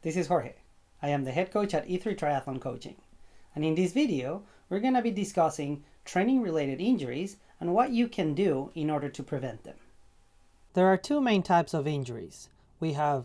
This is Jorge. I am the head coach at E3 Triathlon Coaching. And in this video, we're going to be discussing training-related injuries and what you can do in order to prevent them. There are two main types of injuries. We have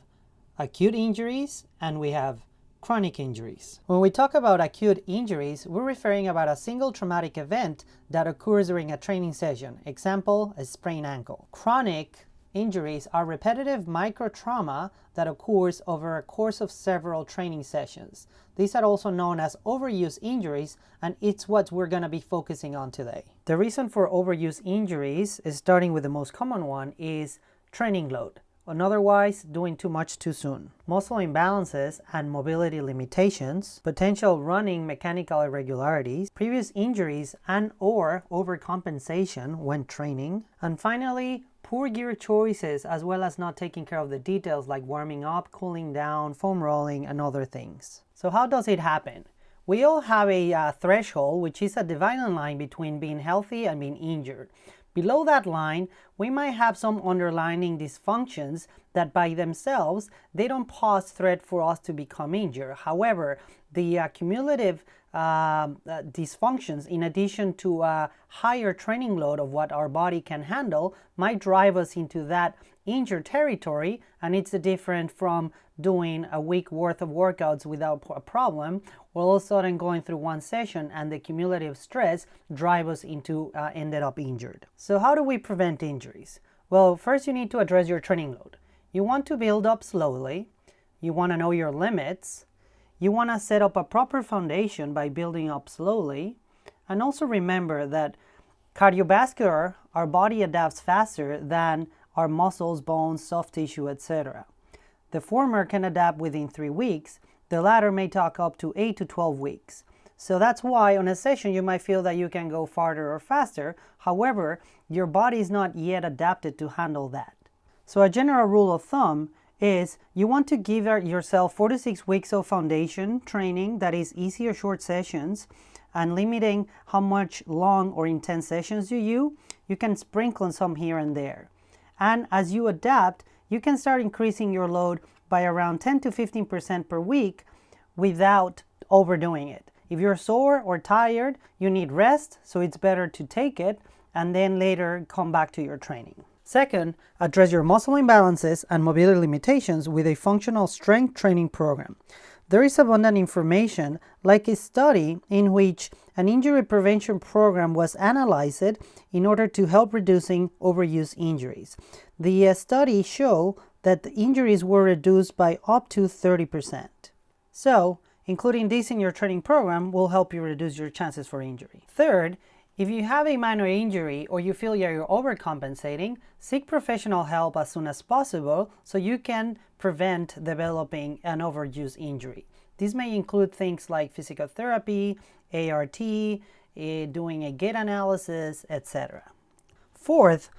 acute injuries and we have chronic injuries. When we talk about acute injuries, we're referring about a single traumatic event that occurs during a training session. Example, a sprained ankle. Chronic injuries are repetitive microtrauma that occurs over a course of several training sessions. These are also known as overuse injuries, and it's what we're going to be focusing on today. The reason for overuse injuries, is starting with the most common one, is training load, and otherwise doing too much too soon. Muscle imbalances and mobility limitations, potential running mechanical irregularities, previous injuries and or overcompensation when training, and finally, poor gear choices, as well as not taking care of the details like warming up, cooling down, foam rolling, and other things. So how does it happen? We all have a threshold, which is a dividing line between being healthy and being injured. Below that line, we might have some underlying dysfunctions that by themselves, they don't pose threat for us to become injured. However, the cumulative dysfunctions, in addition to a higher training load of what our body can handle, might drive us into that injured territory, and it's different from doing a week worth of workouts without a problem, or all of a sudden going through one session and the cumulative stress drive us into ended up injured. So how do we prevent injuries? Well, first you need to address your training load. You want to build up slowly. You want to know your limits. You want to set up a proper foundation by building up slowly. And also remember that cardiovascular, our body adapts faster than our muscles, bones, soft tissue, etc. The former can adapt within 3 weeks. The latter may take up to 8 to 12 weeks. So that's why on a session you might feel that you can go farther or faster. However, your body is not yet adapted to handle that. So a general rule of thumb is you want to give yourself 4 to 6 weeks of foundation training, that is easy or short sessions, and limiting how much long or intense sessions you use. You can sprinkle some here and there. And as you adapt, you can start increasing your load by around 10 to 15% per week without overdoing it. If you're sore or tired, you need rest, so it's better to take it and then later come back to your training. Second, address your muscle imbalances and mobility limitations with a functional strength training program. There is abundant information, like a study in which an injury prevention program was analyzed in order to help reducing overuse injuries. The study showed that the injuries were reduced by up to 30%. So, including this in your training program will help you reduce your chances for injury. Third, if you have a minor injury or you feel you're overcompensating, seek professional help as soon as possible so you can prevent developing an overuse injury. This may include things like physical therapy, ART, doing a gait analysis, etc. Fourth,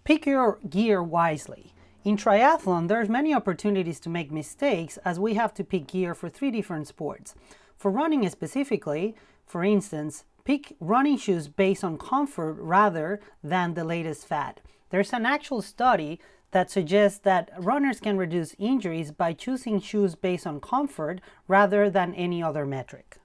pick your gear wisely. In triathlon, there's many opportunities to make mistakes as we have to pick gear for 3 different sports. For running specifically, for instance, pick running shoes based on comfort rather than the latest fad. There's an actual study that suggests that runners can reduce injuries by choosing shoes based on comfort rather than any other metric.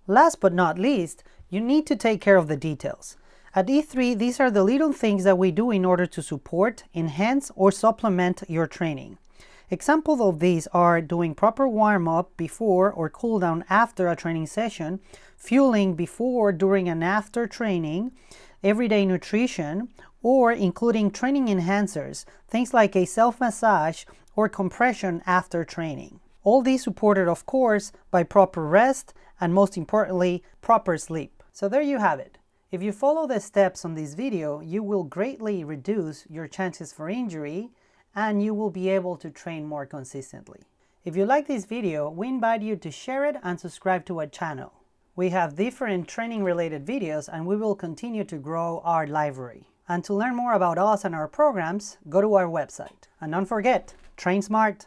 Last but not least, you need to take care of the details. At E3, these are the little things that we do in order to support, enhance, or supplement your training. Examples of these are doing proper warm-up before or cool down after a training session, fueling before, during, and after training, everyday nutrition, or including training enhancers, things like a self-massage or compression after training. All these supported, of course, by proper rest and most importantly, proper sleep. So there you have it. If you follow the steps on this video, you will greatly reduce your chances for injury and you will be able to train more consistently. If you like this video, we invite you to share it and subscribe to our channel. We have different training related videos and we will continue to grow our library. And to learn more about us and our programs, go to our website. And don't forget, train smart.